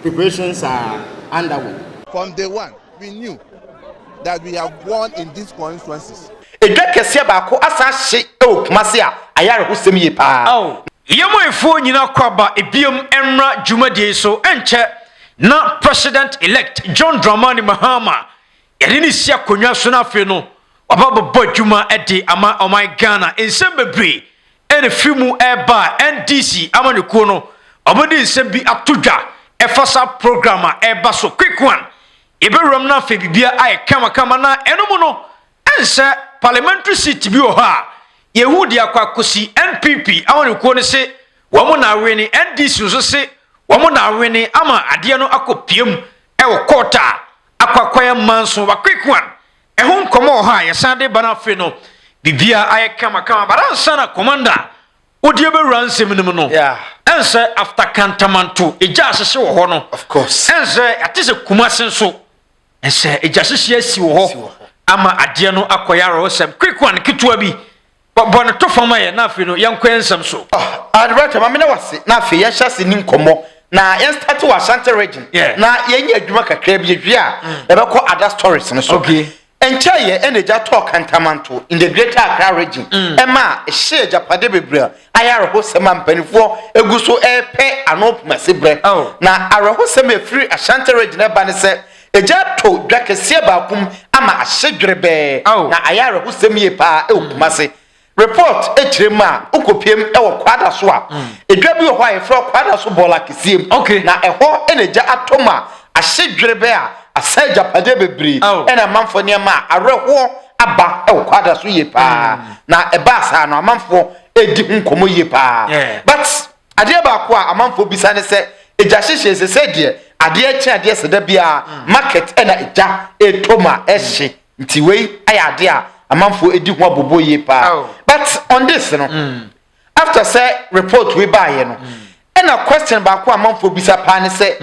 preparations are underway. From day one, we knew that we have won in these constituencies. Edwa kese baako asa hye Kumasi a ayare hosem ye pa. Yemo efo nyina kwaba ebiem enra dwumadie so enche na president elect John Dramani Mahama yede ni sia konwa so na afi no obabbo dwuma ede ama oman Ghana ensem bebre ene fimu eba NDC amanekuo no obodi nsem bi atodwa efasa programmer eba so quick one eberum na afi bibia ay kama na enomu no ense parliamentary seat bi o ha Yehudi akwakosi NPP amanekuo ne se wamo na wini NDC so se wamo na wini ama ade no akopiem ewo kota akwakwaya manso wa quick one ehun komo ha yesande bana fe no bibia aye kama baransa na commander odi obewura nsem nim no ense after kantamanto eja asese wo ho no of course ense atise Kumasi so ense eja asese asi wo ho ama ade no akoyaro osem quick one kitwa bi Bona to fama ye na afi no yankwansam so. Advert ma me na wase na afi ya hyase ni nkomo na yen start wa Ashanti region na yen nya adwuma kakra bi adwi a e be ko other stories no so. Okay. Encha ye eneja talk kantamanto in the greater Accra region. E ma e hye japade bebre ayare ho sema mpanifo eguso e pe anopuma sebre. Na arehosem e free Ashanti region e ba ne se eja to dwakese ba kum ama ahyedwerebe na ayare ho sem ye pa e Kumasi. Report echirema ukopiem ewo kwada so a edwa bi ho aye fro kwada so bola kesiem na eho eneja atoma ahyedwerebe a asaja pade bebri ena manfo niam areho aba ewo kwada so ye pa na eba sa no amanfo edi nkomo ye pa but ade ba ko a amanfo bisa ne se eja hyehye se de ade echi ade se da bia market ena eja etoma ehye nti wei ayade a amanfo edi ho abobo ye pa but on this no after say report we buy no and a question ba ko amanfo bisa pa ne say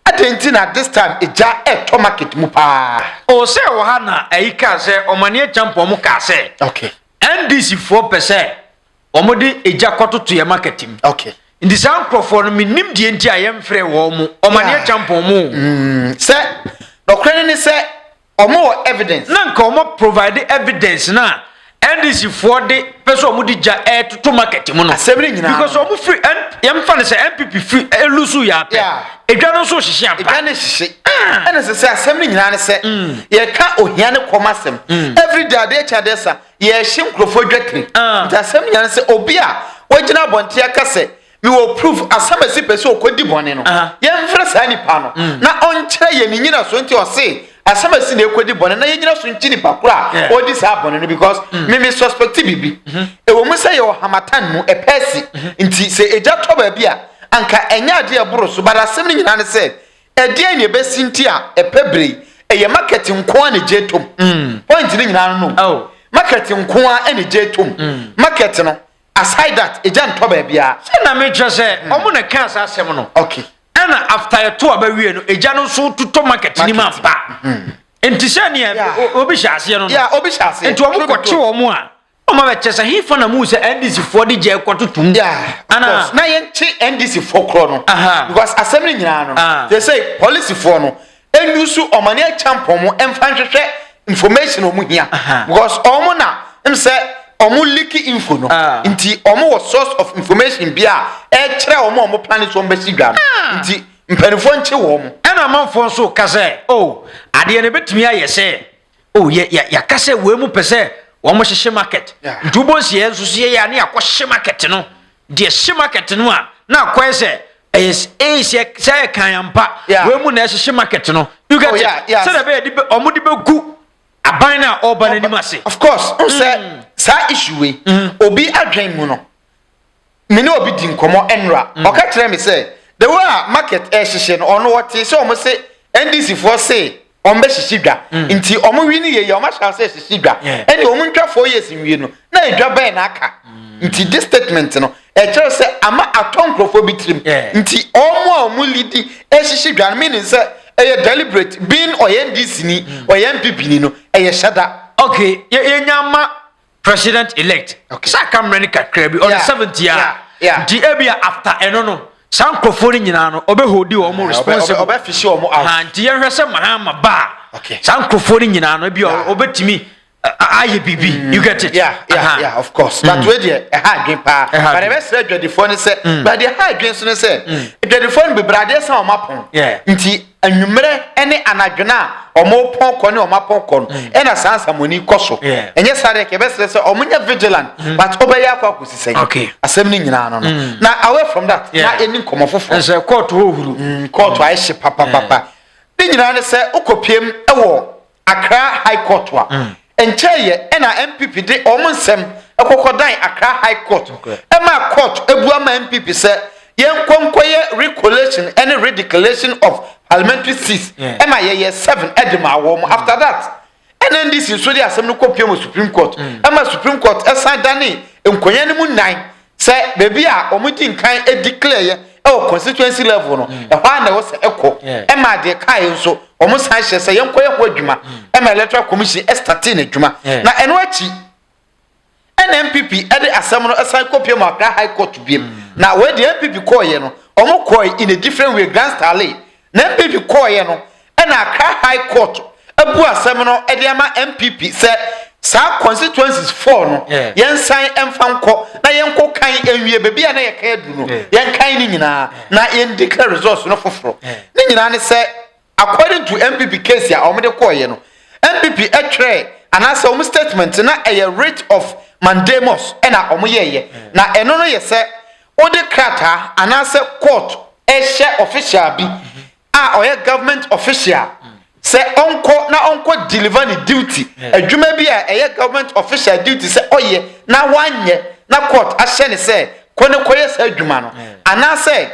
atenti na this time eja eto market mu pa o say wo ha na ayika say omane champo mu ka say okay NDC 4% omode eja kototo ye market mu okay in the sound crofo no minim die nti ayem frɛ wo mu omane champo mu say no kwene ni say omo evidence na nka omo provide evidence na NDC for the person omo di ja to market mu no asebri nyina because omo free yem fa ne say NPP free elusu ya pe edwa no so hihye ampa edwa ne hihye ene se asebri nyina ne se ye ka ohia ne komasem every day ade cha desa ye hye nkrofo dwatri nti asebri nyina ne se obi a wagina bonte aka se we will prove asamasi pese okodi bone no yem fra sa nipa no na onkyere ye ni nyina so nti o se asamasi na ekodi bone na yenyina so nchi nipa kura odi sa bone no because me suspect bibi e wo mu say yo hamatan mu e pesi nti se eja to ba bia anka enya ade e boro so bada asem ni nyina ne say e de ne be sinti a e pebre e ye market nko a ne jetom point ni nyina no market nko a ne jetom market no aside that eja nto ba bia say na me just omo na kan sa asem no okay and after to abawie no eja no so to market ni ma ba enti ne obi hyase no obi hyase enti omo kwache omo a omo be chese hifa na mu se NDC for di je kwatotum ana na yenchi NDC for kro no because assembly nyina no they say policy for no enusu omane champon mo emfa hwehwe information omo hia because omo na em say omo leak info no nti omo was source of information bia e kire omo plan so mbesi dwa nti mpanifo nche wo mo ena manfo so kase ade ne betumi ayese ya kase we mu pese wo mo hyehye market ntubo sie nso sie ya ne akɔhye market no de hye market no a na akɔyese say kan ampa we mu na hyehye market no you get it say be di omo di begu aban na oban animase of course say sa issue we obi adwen mu no me ne obi di nkomo enra o ka kire me say the way market hyehye no ono what say o mo say NDC for say on be hyehye nti o mo wi ni ye o ma sha say hyehye dwa ene o mo ntwa 4 years nwie no na edwa ban na aka nti this statement no e kire say ama atonkrofo bitrim nti o mo lead hyehye dwa meaning say deliberate being or NDC ni or NPP ni no shada okay ye nyama president elect sa kamre ni kakra bi on the 70th year di ebia after eno no sankrofo ni nyina no obehodi wo mo responsible obefishi wo mo out anti ye hwese Mahama ba okay sankrofo ni nyina no bi obetimi aye bibi you get it yeah of course but we dey ha adwen pa but e be sre adwadifo ni se but dey ha adwen so ni se adwadifo ni bebrade san o mapon nti anwumere ene anadwena omo pon ko ni o mapon ko e na sansa moni koso enye sare ke be sre se omunya vigilant but obeya kwa kosisen asem ni nyina no na away from that na eni nkomofofo se court ho huru court ai she papa ni nyina ne se okopiem ewo Accra High Court wa encheye ena NPP de omonsem ekokodan Accra High Court ema court ebuama NPP se yenkonkoye recollection any redeclaration of parliamentary seats ema ye 7 edema wo after that NDC so dey asem no kopiem Supreme Court ema Supreme Court esan dane enkoye ne mu 9 se bebi a omudi nkan declare ye constituency level no ehwa na wo se eko ema de kai nso omo san hye se yenkoye ho adwuma ema electoral commission estatin adwuma na eno achi NPP ede asem no esan kopie ma Accra High Court biem na we de NPP koye no omo koye in a different way grand style na NPP koye no na Accra High Court ebu asem no ede ama NPP se sa constituencies 4 no yen san emfanko na yenko kan enwie bebi na ye kan adu no yen kan ni nyina na yen declare results no foforo ni nyina ne se according to NPP case ya omede koye no NPP etwe anasa om statement na a rate of mandamus na omoyeye na eno no ye se ode krata anasa court share official bi a oye government official say onko deliver the duty adwuma bi a eye government official duty say oye na wanye na court ahye ne say koye say adwuma no ana say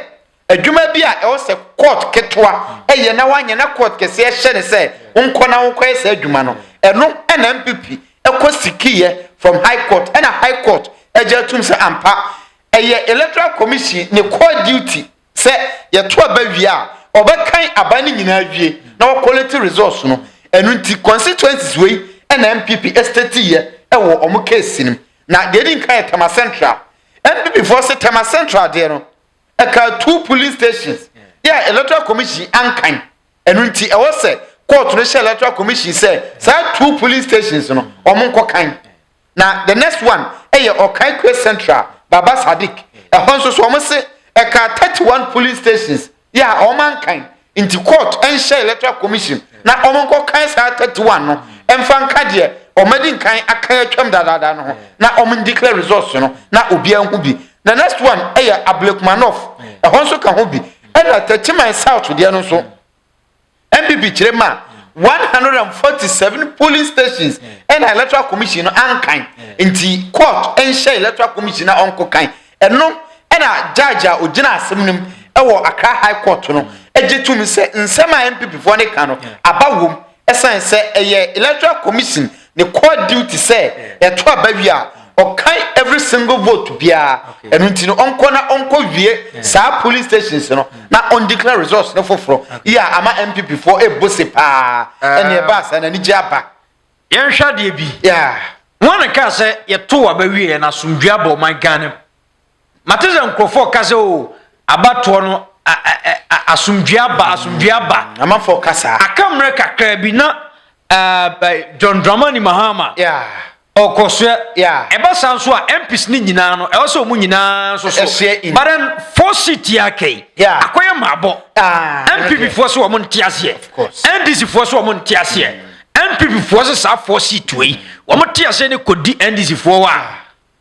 adwuma bi a e say court ketwa eye na wanye na court kese ahye ne say onko na onko say adwuma no eno na MPP ekosikiye from high court and high court ejetum say ampa eye electoral commission ne core duty say ye to abawia obekan abani nyina awie na quality resource no enu nti constituencies we na MPP estate ye ewo omo case nim na de din kan Tema Central MPP force Tema Central de no eka 2 police stations yeah electoral commission ankan enu nti ewo se court no share electoral commission say 2 police stations no omo nkokan na the next one eye Okai Quest Central Baba Sadik ehonso so omo se eka 31 police stations yeah oman kan into court and share electoral commission na omonko kan sa 31 no emfa nka de omedin kan aka atwam dadada no na omon declare results no na obia hu bi na next one eya Ablekmanoff ehonso ka hu bi ena Techiman South de no so MPP kirema 147 polling stations and electoral commission no ankan into court and share electoral commission na onko kan eno ena judge a ogina asemnim ewo Accra High Court no ejetum se nsema MPP fo ne kan no abawom esan se eye electoral commission ne core duty say eto abawia okai every single vote bia enu ntino onko wie sa police stations no na on declare results no foforo ya ama MPP fo ebose pa ene ba sa na ni jaba yen hwa de bi wona ka se yeto abawie na sumdua ba man Ghana mateze nkrofo ka se o abato no asumdua ba ama for kasa akamre kakra bi na John Dramani Mahama okosua eba sanso a MPs ni nyina no e so mu nyina so baran for city akai akoye mabo MPP for so mo ntiase NDC for so mo ntiase MPP for so sa for city we wo mo ntiase ne kodi NDC for wa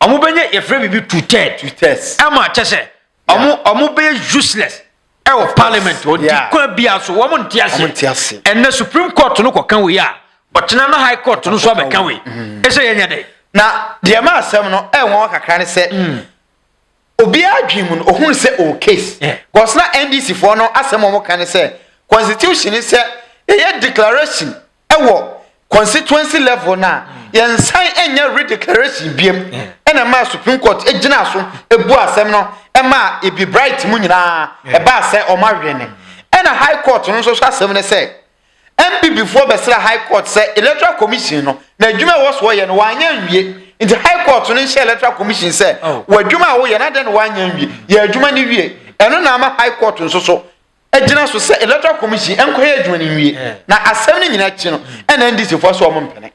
omo benye yefre bibi 2/3 ama chese omo be useless e parliament o di kwa bia so wo mo ntiase and Supreme Court no kokan we ya but na high court no so abekan we ese yenya dey na de ma asem no e won kakra ne se obi adwim no ohun se o case cause na NDC for no asem mo kan se constitution ni se ye declaration e wo constituency level na yen sign enya redeclaration biem ena ma Supreme Court ejina so ebu asem no e ma e be bright mu nyina e ba se o ma hwene ena high court no so asem ne se MPP before Besra High Court say electoral commission no na adwuma wo so ye no wanya nwie nti high court no share electoral commission say wa adwuma wo ye na den wanya nwie ye adwuma ni wie eno na ama high court nso so ejina so say electoral commission enkoye adwuma ni wie na asem ni nyina chi no ena NDC fo so omompene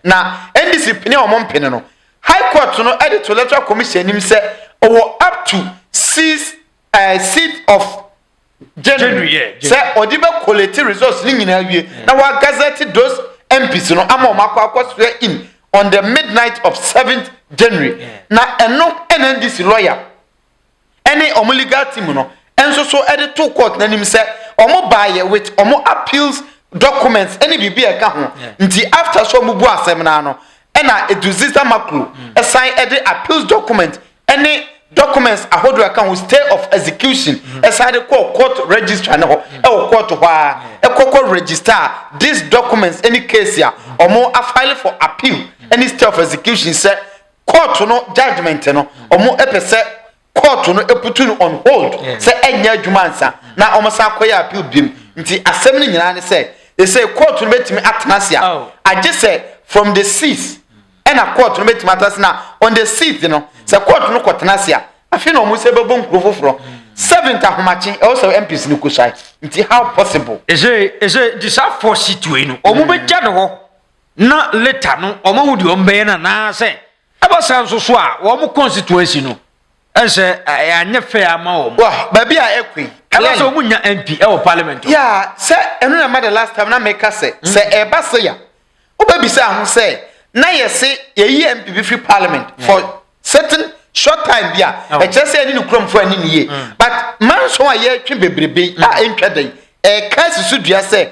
na NDC pene omompene no high court no edit to electoral commission nim say up to 6 seat of January say odibe collect results ni nyina wie na wa gazette those MPs no ama omakwa swear in on the midnight of 7th January na eno NDC lawyer any legal team no enso so edit to court na nim say omo buy with omo appeals documents any bibi e ka ho nti after so mu bu asem na no na eduzisa makro assign edit appeals document any documents ahodo aka ho stay of execution aside court register na ho e court ho a court register these documents any case ya omo a file for appeal any stay of execution say court no judgment no omo epese court no eputu no on hold say enya adwumansa na omo sa akoya appeal bim nti asem ni nyina ne say they say court no betimi atanasia age say from the 6th and a court no betimi atasna on the 6th no say court no kwatanasia afi no mo say bebo nkrofo fro 7th ahomachi also MPs ni kusai nti how possible is it this are for situation omo beja no ho na later no omo wudi ombe na say abasan so so a wo mo constituency no ense anya fair ama wo wa ba bia ekwi ela so munya MP e wo parliament yeah say enu na ma the last time na make say eba say ya obabi say ahun say na yesi ye MPP free parliament for certain short time bia e che say ani no kromfo ani niye but man so a ye twe bebrebe a entwa dai e ka susu dua say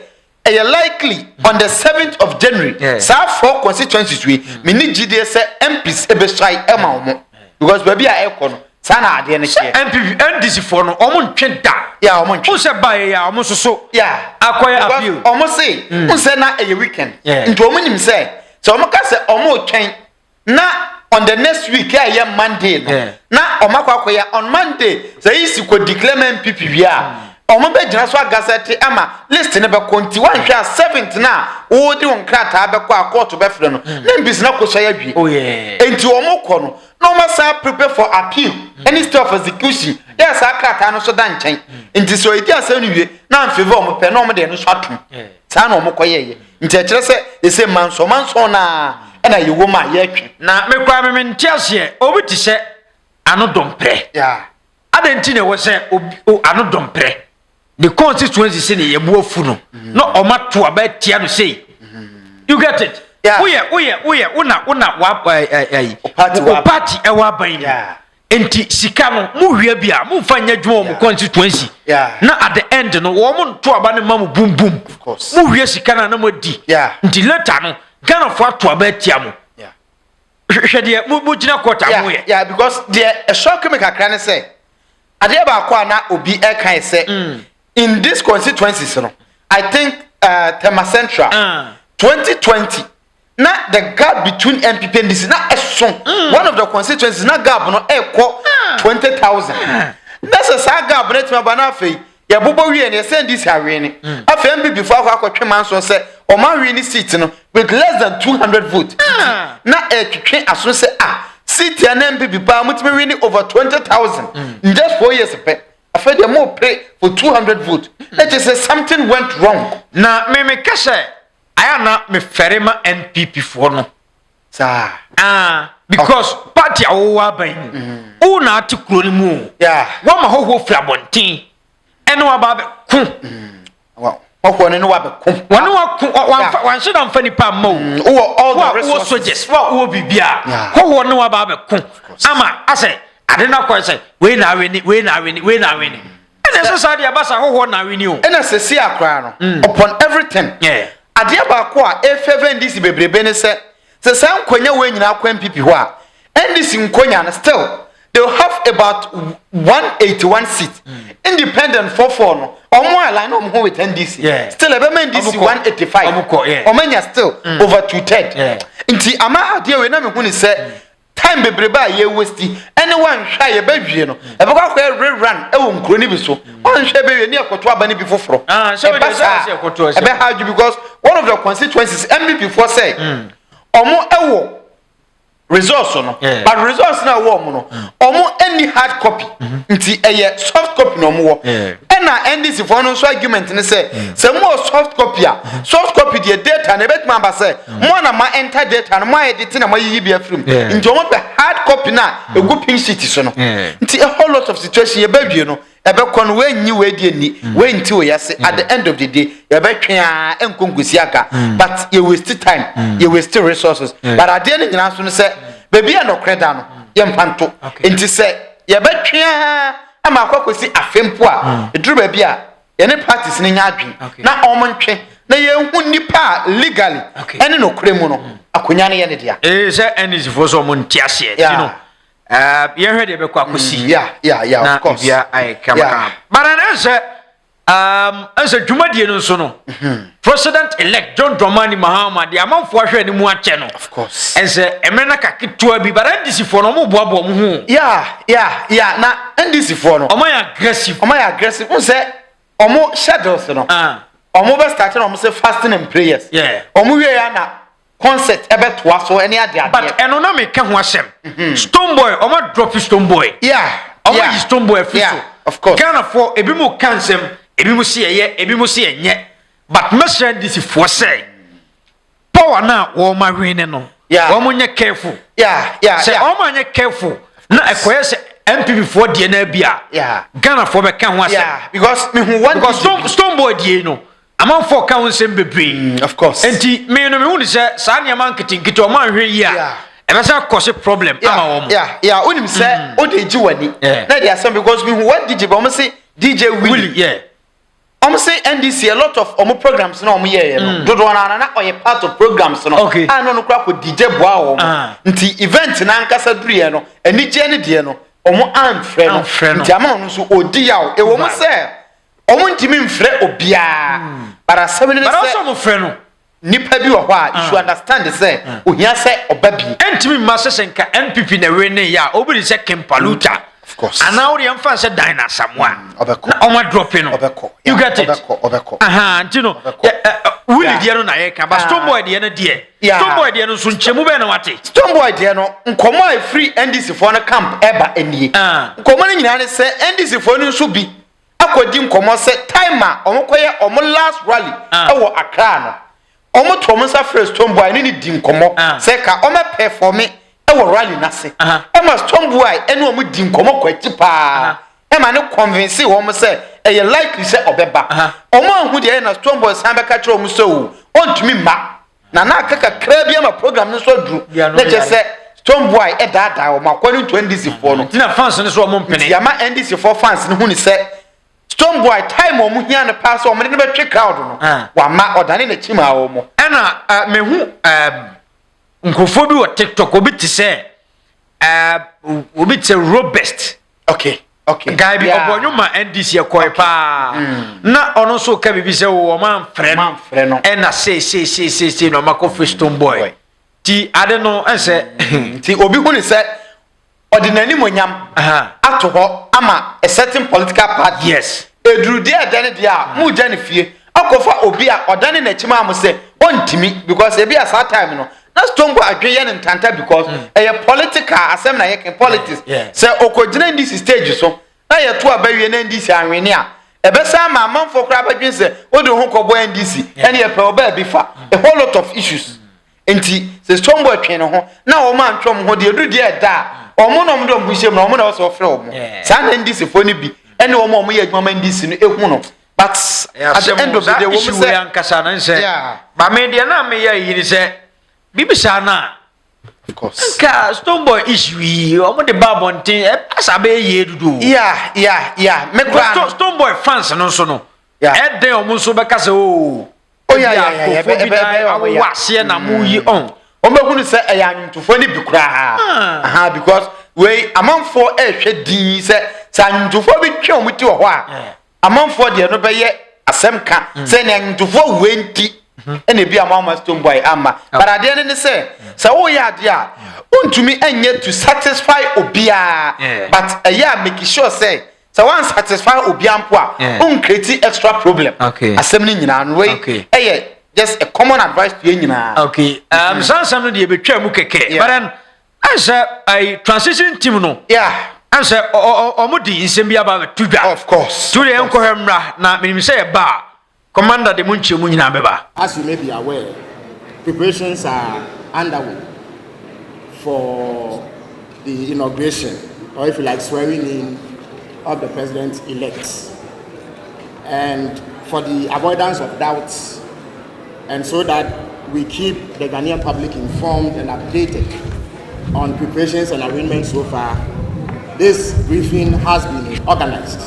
e likely on the 7th of January sa for constituencies we me ni gide say MPs e be try e ma omo because baby a e kono sana ade ne che MPP NDC for no omo ntwe da ya omo ntwe o se bae ya omo soso ya akoya appeal omo say o se na e weekend nto omo nim say so omo ka say omo twen na on the next week ya Monday no na omo akoya on Monday say isi ko declare MPP bia omo be gina so agazette ama list ne be konti wan hwa 7th na wo di won krata be kwa court be frɛ no na mbisi na ko so ya dwi enti omo kɔ no no must prepare for appeal any stay of execution yes akata no so dan nkyɛn nti so edi asɛm no wie na mfevo omo pɛ na omo de no so atom saa na omo kɔyɛ nti ɛkyerɛ sɛ ɛsɛ manso na ɛna yewo ma yɛ twe na mekwa me ntiase obi ti sɛ ano dompre adenti ne wo sɛ ano dompre the constituency say ne yebu afu no no oma to abatia no say you get it oye una wa party e wa ban enti sika no mu hwia bia mu fa nya dwuma mu constituency na at the end no wo mu to aba ne mam boom boom mu hwia sika na mo di nti later no Ghana for to abatia mo hwede mu gina kota mo ye because the shock me kakra ne say ade ba kwa na obi e kan say in this constituency no I think Tema Central 2020 na the gap between NPP NDC na eson one of the constituencies na gap no ekọ 20,000 that's a gap net ma bana afei ya bobo wie ne send this awe ne afei NPP before akotwe manso say o man we ni seat no with less than 200 votes na etwetwe aso say seat ya na NPP pa mutime we ni over 20,000 in just 4 years pe afei they more pay for 200 votes let us say something went wrong na me kase ayana me ferema NPP for no sa because party awowa ban o na atikuro ni mu wa ma hoho fiabontin ene wa ba be ku wa ne wa be ku wonu wa ku wan se dan fani pa ma o all the resources suggest wa o bibia hoho ne wa ba be ku ama ase ade na ko say we na weni ene so sa dia basa hoho na weni o ene se si akra no upon everything ade ba ko a efeve NDC bebrebe ne se san konya we nyina kwa MPP ho a NDC nkonya na still they will have about 181 seats independent for no omo align no ho with NDC still ebe NDC 185 omanya still over 2/3 nti ama ade we na me hu ni se time bebrebe a ye waste anyone hwa ye badwie no ebe kwa rerun e wo nkro ni bi so on hwa be we ni akoto aba ni bi foforo so we dey say akoto ebe hard because one of the constituencies MPP for say omo ewo results no but results na wo mo no omo any hard copy nti soft copy no mo wo na NDC for no so argument ne say mo soft copy the data na bet ma say mo na ma enter data na mo edit na mo yi bi afrim nti omo pe hard copy na egu pin sheet so no nti a whole lot of situation ye badwie no ebe kon we nyi we die ni we nti we yase at the end of the day ye be twa enkongusi aka but you waste time you waste resources but at the end nyina so no say baby no creda no ye mpanto nti say ye be twa ama akwakosi afempo a eduru baby a ye ne practice ni nya adwen na omontwe na ye hu nipa legally ene no kremu no akonya ne ye ne dia say NDC for so monti ase you know you heard it be kwakosi yeah of course I come but as a Jumadie no so no President elect John Dramani Mahama the amanfo ahwe ni mu ache no of course as emena ka ketua bi but NDC for no mo boabo mo hu na NDC for no omo aggressive won say omo shadows no omo be start no omo say fasting and prayers omo wie ya na concert ebe toa so any ade but eno na me ka ho asem Stone Boy omo drop Stone Boy omo Stone Boy fiso of course Ghana for ebi mo kansem ebi mo se ye ebi mo se enye but mesra NDC for say power na wo ma hwene no wo mo nye careful say wo ma nye careful na ekoye se NPP for die na bia Ghana for be ka ho asem because me hu one because Stone Boy die no among for ka nsem bebre of course enti me no me hu se sa ne man kitinkitu o ma hwe yi a ebe sa cause problem ama wo mo onim se o de ji wani na dey asem because me hu one DJ but o say DJ Willie I'm say NDC a lot of omo programs na omo ye no dodo na oye part of programs no no kura ko DJ boa wo nti event na nkasa dure no ani je ne de no omo amfre no nti ama no so odi yawo e wo mo say omo ntimi mfre obia bara sebele ne say bara so mo frɛ no nipa bi wo hɔ a you should understand say ohia say obabi entimi ma sesenka NPP na we ne ya obiri say Kempaluta of course ana ori amfa say Dina Samoa obeko na oma drop no you get it obeko ntino Willie die no na ye ka ba Stone Boy die no die Stone Boy die no so nchemu be na wate Stone Boy die no nkomo a free NDC for no camp eba anie nkomo no nyina ne say NDC for no so bi akodi nkomo say timer omokoye omo last rally ewo Accra no omo tomo sa first Stone Boy ni di nkomo say ka omo perform ewo rally na se ema Stone Boy ene omo di nkomo kwati pa ema ne convince omo say e likely say obeba omo ahu de na Stone Boy san be ka kire omo so ontumi ma na akaka kra bi ama program no so duru na je say Stone Boy e dada o makwani 20 for no tina fans ne so omo mpene ya ma NDC for fans ne hu ni say Stone Boy time omo hia ne pass omo ne be twe crowd no wa ma odane na chima omo ena me hu nkofo bi wo TikTok obi ti say obi ti robust okay guy bi obonyuma NDC ekoi pa na ono so ka bibi say wo man frɛ no ena say no makofo Stone Boy ti ade no ense ti obi hu ni say ordinary monyam ato ho ama a certain political party eduru dia dane dia mu jane fie akofa obi a odane na chima am say ontimi because e bia that time no na Stone Boy adweye ne ntanta because e political asem na ye can politics say okogina NDC stage so na ye to abawie na NDC anwene a e be say ma manfo kra badwen say odo ho kobo NDC ene ye pe oba bi fa a whole lot of issues enti say Stone Boy twen ho na o ma ntwom ho de edu de da omo no mdo mbuhye no omo na so frɛ omo sa na NDC fo ni bi ene omo ye adwuma NDC no ehu no but at the end of the day wo say ankasa na nse ba me de na me ye yi ni say bibisa na of course ka Stone Boy issue yi omo de babontin asa be ye dudu me kwa Stone Boy fans no so no e den omo so be ka say o be wase na mu yi on omo say e ya ntufo ni bi kura because we amanfo ehwe din say ntufo bi twe omo ti ho a amanfo de no be ye asem ka say na ntufo wenti ene bi amama Stone Boy ama but ade ne say wo ya ade a untumi enye to satisfy obia but eya make sure say one satisfy obia mpo a create extra problem asem ni nyina no we just a common advice to you nyina sansam no de betwa mu keke but then As a transition team, no. Yeah. As a omudi in Sembia Tuga. Of course. To the Uncle Hemra, now, me say bar. Commander de Munchi Munina Beba. As you may be aware, preparations are underway for the inauguration, or if you like, swearing in of the president-elect. And for the avoidance of doubts, and so that we keep the Ghanaian public informed and updated on preparations and arrangements so far, this briefing has been organized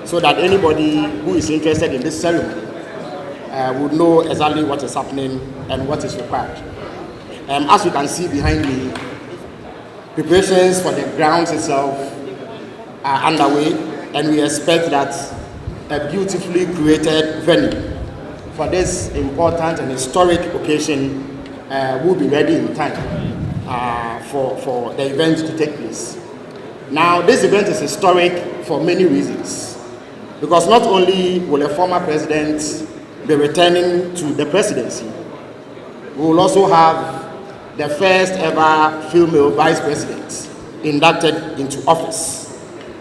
so that anybody who is interested in this ceremony would know exactly what is happening and what is required. As you can see behind me, preparations for the grounds itself are underway, and we expect that a beautifully created venue for this important and historic occasion will be ready in time for the event to take place. Now, this event is historic for many reasons, because not only will a former president be returning to the presidency, we will also have the first ever female vice president inducted into office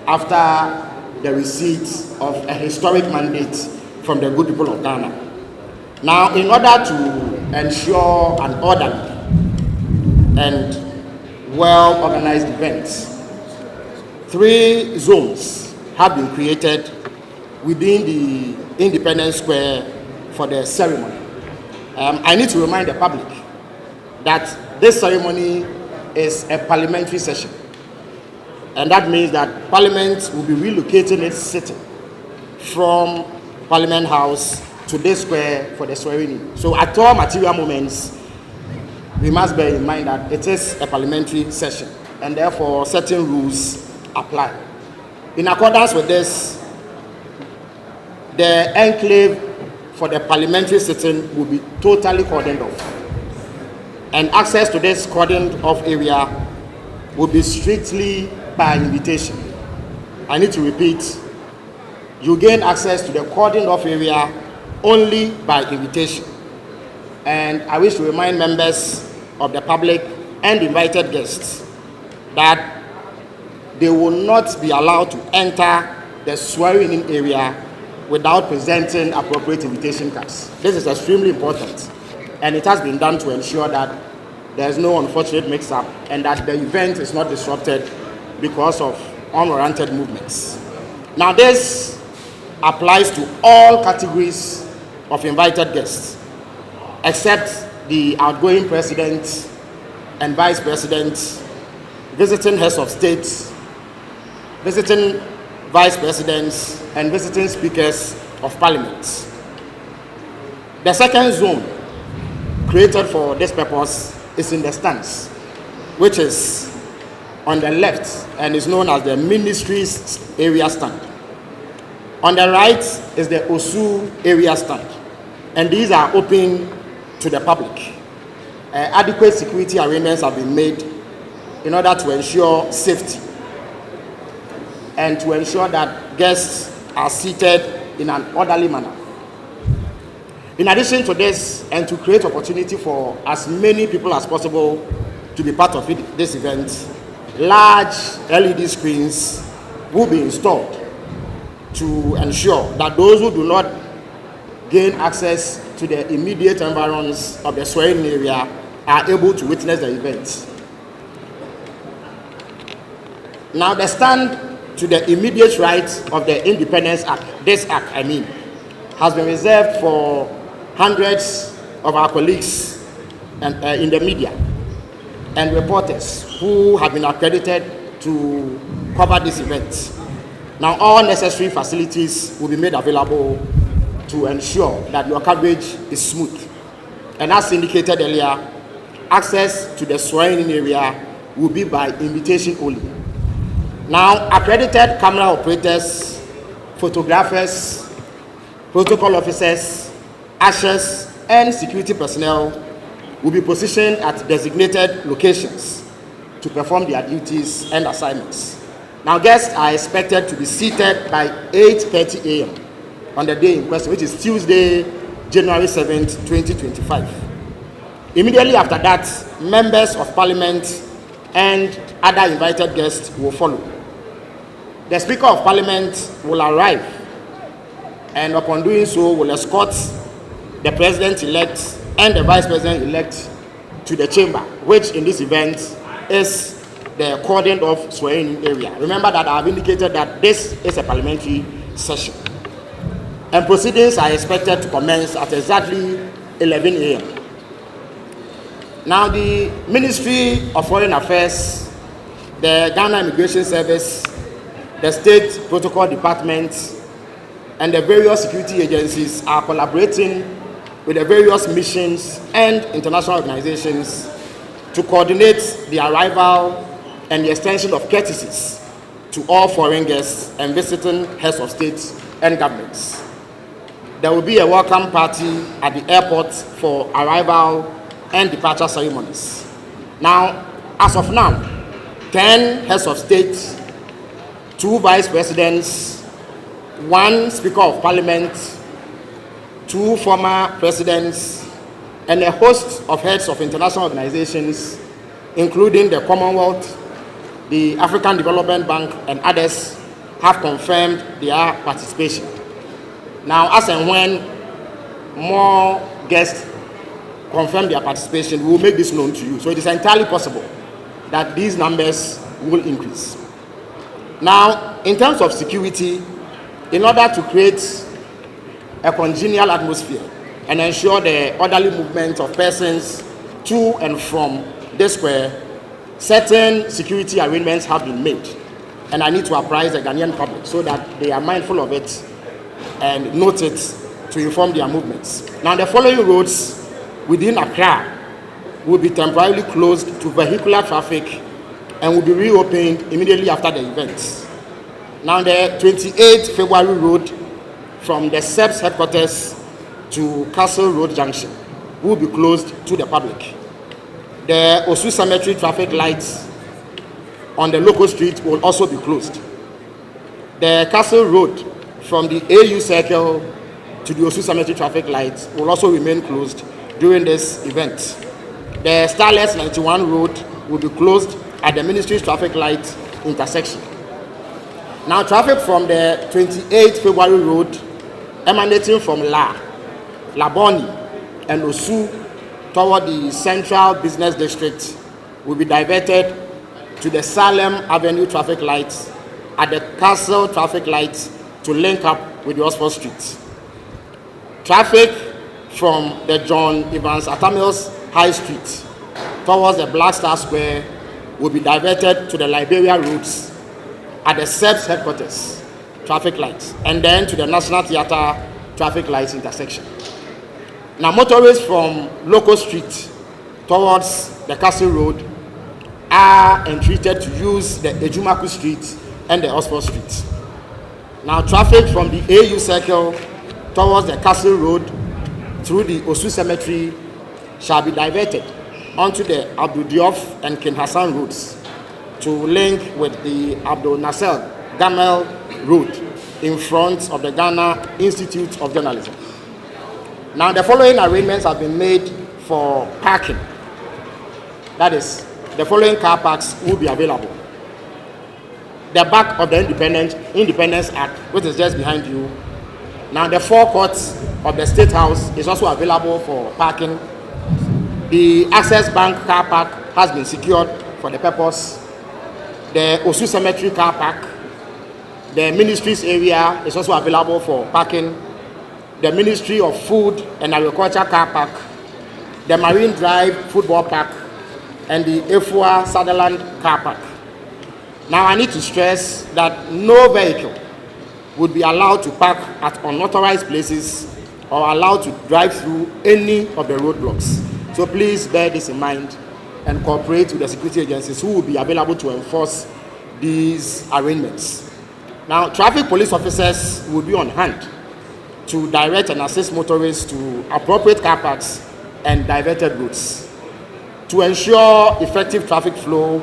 after the receipt of a historic mandate from the good people of Ghana. Now, in order to ensure an orderly and well-organized event, 3 zones have been created within the Independence Square for the ceremony. I need to remind the public that this ceremony is a parliamentary session, and that means that Parliament will be relocating its sitting from Parliament House to this square for the swearing in. So at all material moments, we must bear in mind that it is a parliamentary session, and therefore certain rules apply. In accordance with this, the enclave for the parliamentary sitting will be totally cordoned off, and access to this cordoned off area will be strictly by invitation. I need to repeat, you gain access to the cordoned off area only by invitation. And I wish to remind members of the public and invited guests that they will not be allowed to enter the swearing-in area without presenting appropriate invitation cards. This is extremely important, and it has been done to ensure that there is no unfortunate mix-up and that the event is not disrupted because of unwarranted movements. Now, this applies to all categories of invited guests, except the outgoing president and vice president, visiting heads of state, visiting vice presidents, and visiting speakers of parliament. The second zone created for this purpose is in the stands, which is on the left and is known as the ministry's area stand. On the right is the OSU area stand, and these are open to the public. Adequate security arrangements have been made in order to ensure safety and to ensure that guests are seated in an orderly manner. In addition to this, and to create opportunity for as many people as possible to be part of this event, large LED screens will be installed to ensure that those who do not gain access to the immediate environs of the swearing area are able to witness the event. Now, the stand to the immediate right of the Independence Act, this act I mean, has been reserved for hundreds of our colleagues and, in the media and reporters who have been accredited to cover this event. Now, all necessary facilities will be made available to ensure that your coverage is smooth. And as indicated earlier, access to the swearing-in area will be by invitation only. Now, accredited camera operators, photographers, protocol officers, ushers, and security personnel will be positioned at designated locations to perform their duties and assignments. Now, guests are expected to be seated by 8:30 a.m. on the day in question, which is Tuesday, January 7th, 2025. Immediately after that, members of parliament and other invited guests will follow. The Speaker of Parliament will arrive, and upon doing so will escort the President-elect and the Vice President-elect to the chamber, which in this event is the cordoned-off swearing-in area. Remember that I have indicated that this is a parliamentary session, and proceedings are expected to commence at exactly 11 a.m. Now, the Ministry of Foreign Affairs, the Ghana Immigration Service, the State Protocol Department, and the various security agencies are collaborating with the various missions and international organizations to coordinate the arrival and the extension of courtesies to all foreign guests and visiting heads of state and governments. There will be a welcome party at the airport for arrival and departure ceremonies. Now, as of now, 10 heads of state, 2 vice presidents, 1 Speaker of Parliament, 2 former presidents, and a host of heads of international organizations, including the Commonwealth, the African Development Bank, and others, have confirmed their participation. Now, as and when more guests confirm their participation, we will make this known to you. So it is entirely possible that these numbers will increase. Now, in terms of security, in order to create a congenial atmosphere and ensure the orderly movement of persons to and from the square, certain security arrangements have been made. And I need to apprise the Ghanaian public so that they are mindful of it and note it to inform their movements. Now, the following roads within Accra will be temporarily closed to vehicular traffic and will be reopened immediately after the event. Now, the 28th February road from the SEPS headquarters to Castle Road Junction will be closed to the public. The Osu Cemetery traffic lights on the local street will also be closed. The Castle Road from the AU Circle to the Osu Cemetery traffic lights will also remain closed during this event. The Starless 91 road will be closed at the Ministry's traffic light intersection. Now, traffic from the 28th February road emanating from Laboni, and Osu toward the Central Business District will be diverted to the Salem Avenue traffic lights at the Castle traffic lights to link up with the Oxford Street. Traffic from the John Evans Atamils High Street towards the Black Star Square will be diverted to the Liberia roads at the SEPS headquarters traffic lights and then to the National Theatre traffic lights intersection. Now, motorists from Local Street towards the Castle Road are entreated to use the Ejumaku Street and the Oxford Street. Now, traffic from the AU Circle towards the Castle Road through the Osu Cemetery shall be diverted onto the Abdul Diop and King Hassan roads to link with the Abdul Nasser Gamel Road in front of the Ghana Institute of Journalism. Now, the following arrangements have been made for parking. That is, the following car parks will be available. The back of the Independence Act, which is just behind you. Now, the forecourt of the State House is also available for parking. The Access Bank car park has been secured for the purpose. The Osu Cemetery car park, the Ministry's area is also available for parking. The Ministry of Food and Agriculture car park, the Marine Drive football park, and the Efua Sutherland car park. Now, I need to stress that no vehicle would be allowed to park at unauthorized places or allowed to drive through any of the roadblocks. So please bear this in mind and cooperate with the security agencies who will be available to enforce these arrangements. Now, traffic police officers will be on hand to direct and assist motorists to appropriate car parks and diverted routes. To ensure effective traffic flow,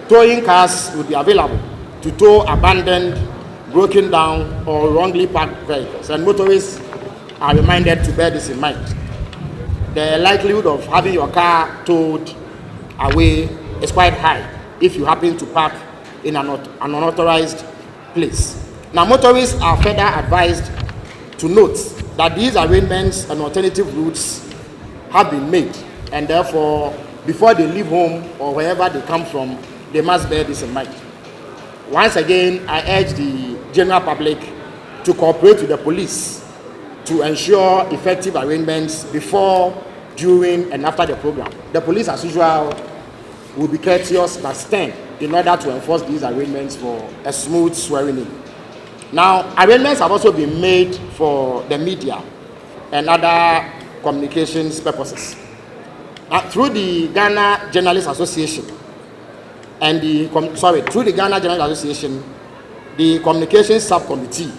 towing cars will be available to tow abandoned, broken down, or wrongly parked vehicles. And motorists are reminded to bear this in mind. The likelihood of having your car towed away is quite high. if you happen to park in an unauthorized place. Now, motorists are further advised to note that these arrangements and alternative routes have been made, and therefore, before they leave home or wherever they come from, they must bear this in mind. Once again, I urge the general public to cooperate with the police to ensure effective arrangements before, during, and after the program. The police, as usual, will be courteous but stern in order to enforce these arrangements for a smooth swearing in. Now, arrangements have also been made for the media and other communications purposes. Through the Ghana Journalists Association and through the Ghana Journalists Association, the Communications Subcommittee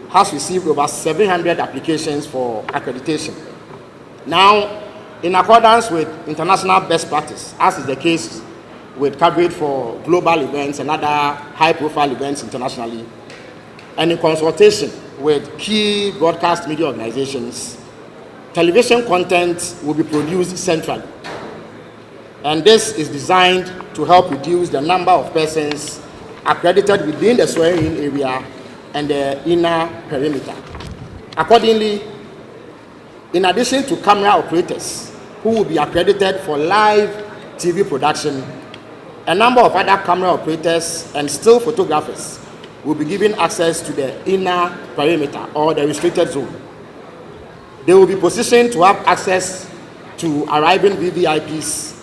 has received over 700 applications for accreditation. Now, in accordance with international best practice, as is the case with coverage for global events and other high-profile events internationally, and in consultation with key broadcast media organizations, television content will be produced centrally. And this is designed to help reduce the number of persons accredited within the swearing-in area and the inner perimeter. Accordingly, in addition to camera operators who will be accredited for live TV production, a number of other camera operators and still photographers will be given access to the inner perimeter or the restricted zone. They will be positioned to have access to arriving VVIPs,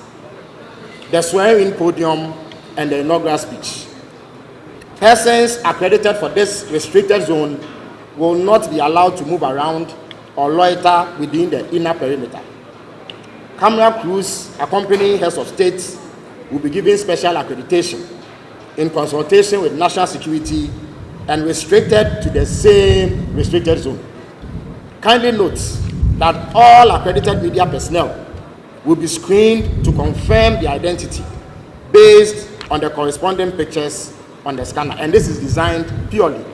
the swearing-in podium, and the inaugural speech. Persons accredited for this restricted zone will not be allowed to move around or loiter within the inner perimeter. Camera crews accompanying heads of state will be given special accreditation in consultation with national security and restricted to the same restricted zone. Kindly note that all accredited media personnel will be screened to confirm their identity based on the corresponding pictures on the scanner, and this is designed purely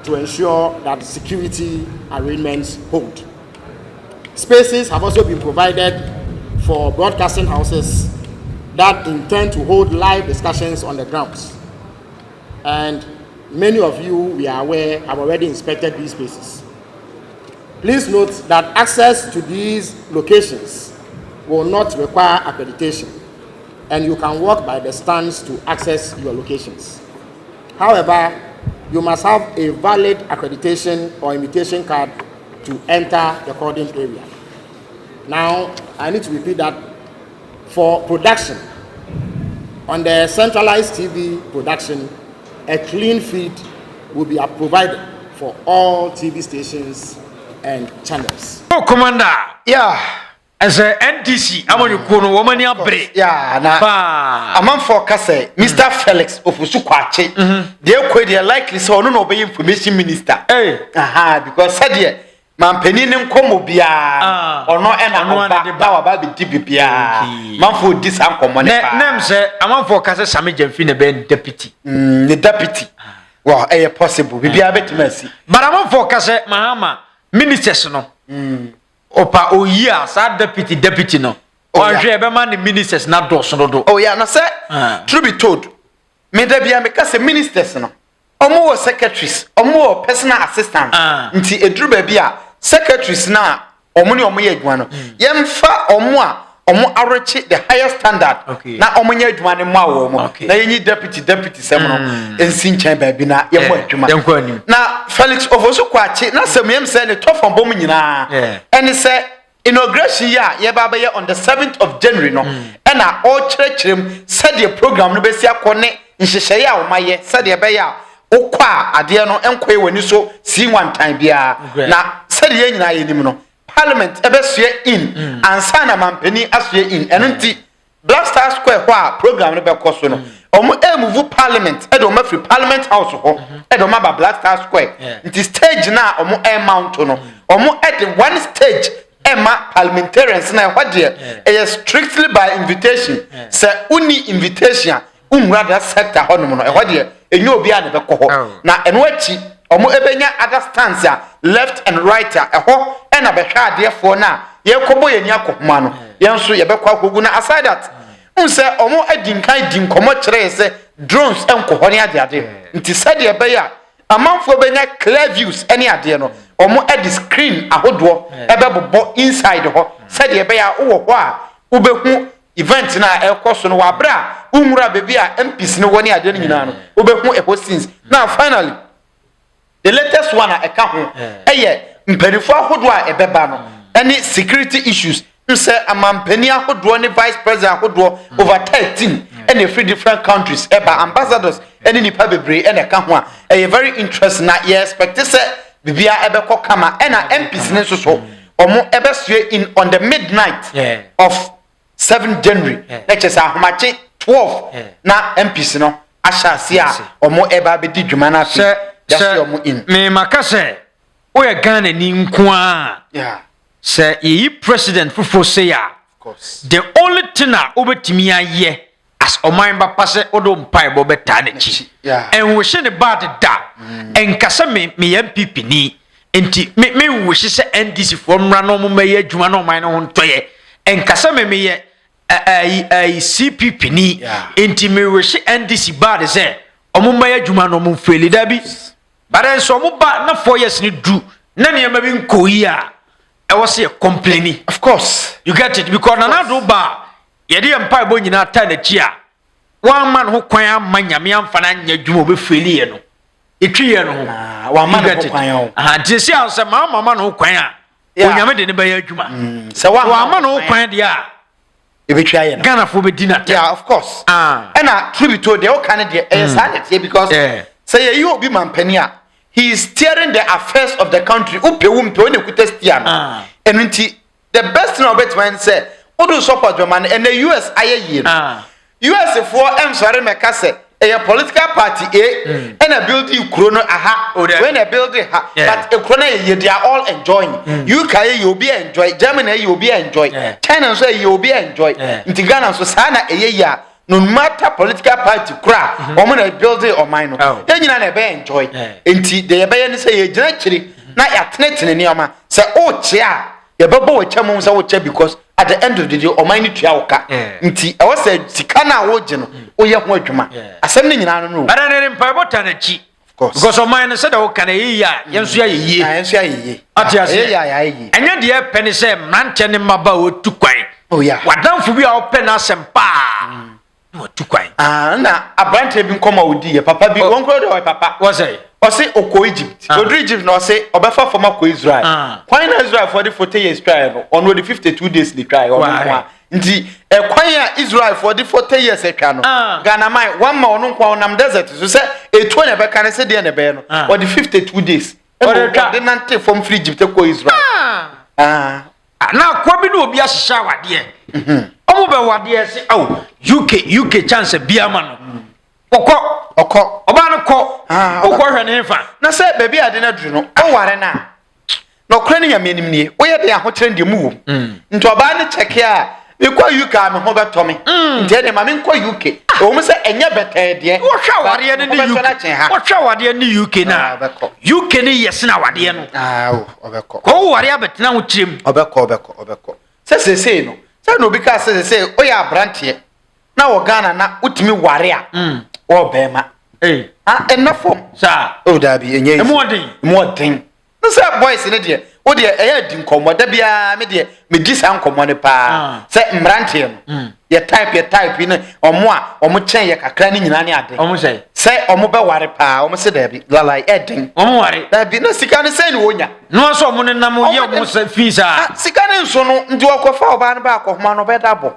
to ensure that security arrangements hold. Spaces have also been provided for broadcasting houses that intend to hold live discussions on the grounds. And many of you, we are aware, have already inspected these spaces. Please note that access to these locations will not require accreditation, and you can walk by the stands to access your locations. However, you must have a valid accreditation or invitation card to enter the recording area. Now, I need to repeat that for production, on the centralized TV production, a clean feed will be provided for all TV stations and channels. Oh, Commander! Yeah. As a NDC, I'm on your corner, woman, you're brave. Yeah, now, a man for Casse, Mr. Felix of Usukwache, they're quite likely so no obey information minister. Hey, because said man peninum comobia or no and about the DPPA. Man for this uncle, name say, I'm on for Casa Samij and Finnaben deputy. The deputy. Well, a possible, we be a bit messy. But I'm on for Casa Mahama, ministers no. Opa o year sa deputy no. O hwe man the ministers na do so do. Oh yeah, na say true be told. Me da bia me ka say ministers no. Omo secretaries, omo personal assistants. Nti eduru ba bia secretaries na omo ne omo ye adwuma no. Yemfa omo a omo areche the higher standard na omo nya adwuma ne ma wo mo. Na yenyi deputy sem no ensi nchan ba bi na yemo adwuma. Na Felix Ofosu kwache na semyem say ne tofon bom nyina. And say inauguration ya ye ba ye on the 7th of January no. And na all chirechirem said the program no be sia kone nhyehyeye a wo maye said the be ya okwa ade no enkoe wani so see one time bia na said ye nyina ye nim no parliament ebesue in ansa na mampani asue in enunti Black Star Square wha program no be koso no omo move parliament e do ma free parliament house ho e do ma ba Black Star Square nti stage na omo mount no omo at one stage ma parliamentarians na hwa de strictly by invitation say uni invitation umra that sector hono no hwa de enyo obi a ne be ko ho na eno achi omo ebenya other stance left and right ho na be hwa de fo na ye kobo ye nya kohoma no ye nso ye be kwa kogu na aside that unse omo adinkan di nkomo kire se drones enko ho ne ade nti sade ebe ya amanfo benya clear views ene ade no omo edi screen ahodo ebe bobo inside ho sade ebe ya wo ho a ubehu event na ekoso no wabra umura bebi a MPs no woni ade nyina no ubehu hostings now finally the latest one eka ho eye mpanifo ahodo a ebeba no any security issues nse amampani ahodo ne vice president ahodo over 13 and a free different countries eba ambassadors any nipa bebre and eka ho a very interesting na ye expect say bibia ebekọ kama and MPs ne so omo ebesue in on the midnight of 7 January lecture say ahomache 12 na MPs no ashase a omo eba be di dwuma na se omo in me makase o ye Ghana ni nko a say yi president fufo say ya of course the only thing na obetimi aye as oman ba pase odo mpai bo beta na chi en wo hye ne bad da en kasa me MPP ni enti me wo hye se NDC fo mra no mo maye adwuma no oman no ho ntoye en kasa me ye CPP ni enti me wo hye NDC bad se omo maye adwuma no mo feli da bi bare so mo ba na 4 years ni du na ne ma bi nkoyi a I was here complaining. Of course. You get it? Because Nana do ba. Yedi empire bo nyina ta na chia. One man who kwan amanya me amfana nya dwuma obe feli ye no. Etwi ye no ho. One man who kwan yo. Ti se an se mama no kwan a. Onyame de ne ba ya dwuma. Se one man who kwan de a. Ebetwa ye no. Ghana fo be di na. Yeah, of course. And a tribute to the kind of sanity because say you obi mampani a he is steering the affairs of the country. Upe when you could test and the best thing about man say, Odo support your man and the US US for M sorry Mekase a political party and a building chrono when a building but a chrono they are all enjoying. UK you'll be enjoy, Germany you'll be enjoy, China say you'll be enjoy. Ghana so sana a year. No matter political party cra or man building or mine then you na be enjoy enti the be yen say ye gina kiri na ya tenetene nioma say o chia ye bebo we chamo say o chia because at the end of the day o mine tua oka enti e wo say sika na wo gye no o ye ho adwuma asem ne nyina no but na mpa bota na chi of course because o mine say da wo kana ye ya yenso ya ye yenso ya ye atia say ya ye enya de pene say mrante ne maba o tu kwan oh yeah wadamfo bi a o pene asem pa no tu kwan na abrante bi nkoma odi ye papa bi won kro de o papa what say o say oko Egypt odri Egypt no say obefa forma ko Israel kwan na Israel for the 40 years trial no on the 52 days they try on one nti kwan ya Israel for the 40 years etwa no Ghana mai one ma ono kwa onam desert so say etu na be kan say de na be no on the 52 days e de nante from free Egypt ko Israel na kwa bi no obi ahihya wade omo be wade se UK chance biama no okọ oba no ko okọ hwe ne fa na say baby ade na duru no o ware na no kra ne nyame nim nie wo ye de aho kire ndem wo nti oba ne check a me kwa UK me ho beto me nti de ma me kwa UK o mo say enye beta de wo hwa wade ne UK wo hwa wade ne UK na UK ne yes na wade no obekọ ko ware abetena ho kirem obekọ say no say no because say o ya brantie na wo Ghana na utimi ware a o bema enafo sa o da bi enye modern no say boys ne de o de eya di nkomo da bia me de me di sa nkomo ne pa say mrantie no ye type ne omo chen ye kakra ne nyina ne ade omo say omo be ware pa omo se da bi lalai edin omo ware da bi no sika ne say ne wonya no so omo ne nam ye omo se fisa sika ne nso no ndi okofa oba ne ba akoma no be dabo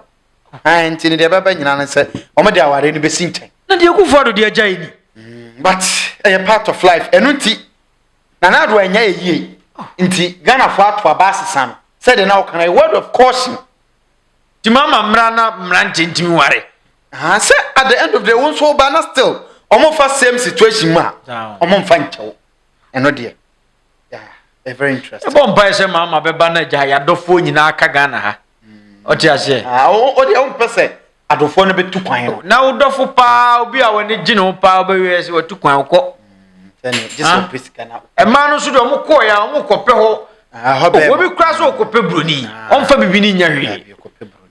anti ne de baba nyina ne say omo de aware ne be sinten na de kufodo de ajai ni but a part of life enunti na do anya yie nti Ghana for ato abasisa no said now can a word of caution ti mama mrante ntimi ware say at the end of the day one so bana still omo fa same situation ma omo mfa nchewo eno de yeah very interesting e bon pa say mama beba na ja ya dofo nyina aka Ghana ha o ti ase o de o pese adofo no betu kwan na wo dofo pa obi a woni gine pa oba wiese watu kwan ko just physical na e ma no so do mo ko ya mo ko pe ho obi kra so ko pe broni on fa bibini nya hwe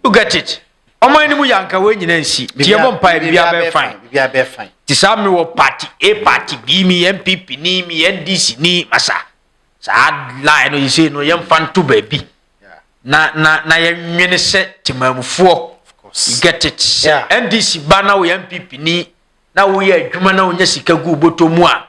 you get it Oman ni mu yanka we nyina nsi. Tie bom pa bia be fine. Bia be fine. Ti sa me wo party A party B mi NPP ni mi NDC ni masa. Sa line no you say no yem fan to baby. Na ye nwene se timamfo. Of course. You get it. Yeah. NDC ba na wo NPP ni na wo ye adwuma na wo nya sika gu boto mu a.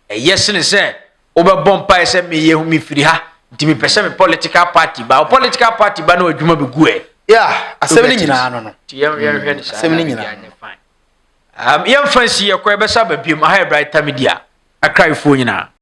Yes ne se obebom pa se me ye hu mi firi ha. Nti me pese me political party ba na adwuma be gu e. Yeah, asem ni nyina no. Ti ye hwe ni sa. Asem ni nyina. Yem fancy ye ko e be sa ba biem ha e bright media. Akrai fo nyina.